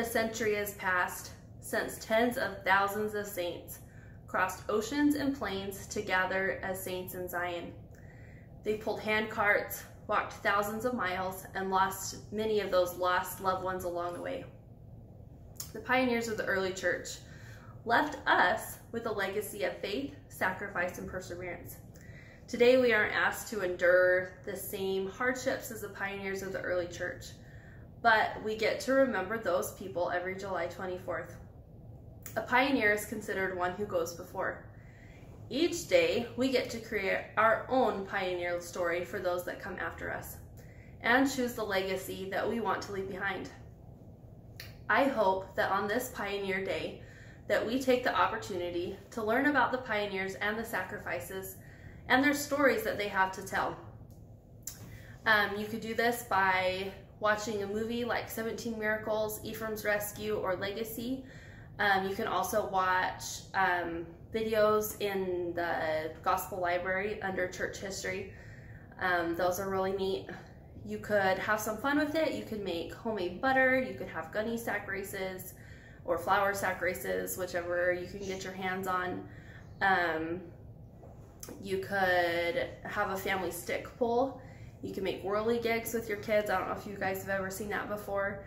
a century has passed since tens of thousands of saints crossed oceans and plains to gather as saints in Zion. They pulled hand carts, walked thousands of miles, and lost many of those lost loved ones along the way. The pioneers of the early church left us with a legacy of faith, sacrifice, and perseverance. Today we aren't asked to endure the same hardships as the pioneers of the early church, but we get to remember those people every July 24th. A pioneer is considered one who goes before. Each day we get to create our own pioneer story for those that come after us and choose the legacy that we want to leave behind. I hope that on this Pioneer Day that we take the opportunity to learn about the pioneers and the sacrifices and their stories that they have to tell. You could do this by watching a movie like 17 Miracles, Ephraim's Rescue, or Legacy. You can also watch videos in the Gospel Library under church history. Those are really neat. You could have some fun with it. You could make homemade butter. You could have gunny sack races or flour sack races, whichever you can get your hands on. You could have a family stick pull. You can make whirligigs with your kids. I don't know if you guys have ever seen that before.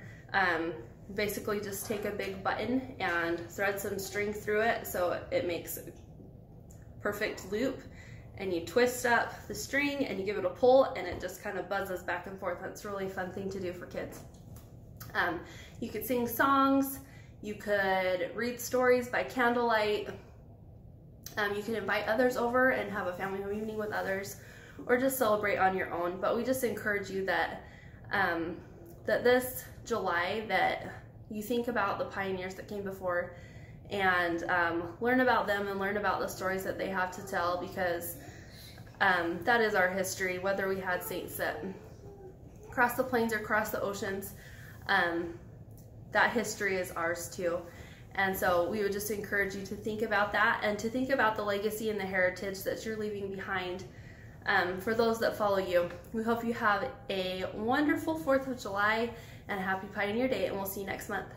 Basically just take a big button and thread some string through it so it makes a perfect loop, and you twist up the string and you give it a pull and it just kind of buzzes back and forth. That's a really fun thing to do for kids. You could sing songs. You could read stories by candlelight. You can invite others over and have a family home evening with others, or just celebrate on your own. But we just encourage you that that this July that you think about the pioneers that came before and learn about them and learn about the stories that they have to tell, because that is our history. Whether we had saints that crossed the plains or crossed the oceans, that history is ours too. And so we would just encourage you to think about that and to think about the legacy and the heritage that you're leaving behind for those that follow you. We hope you have a wonderful 4th of July and a happy Pioneer Day, and we'll see you next month.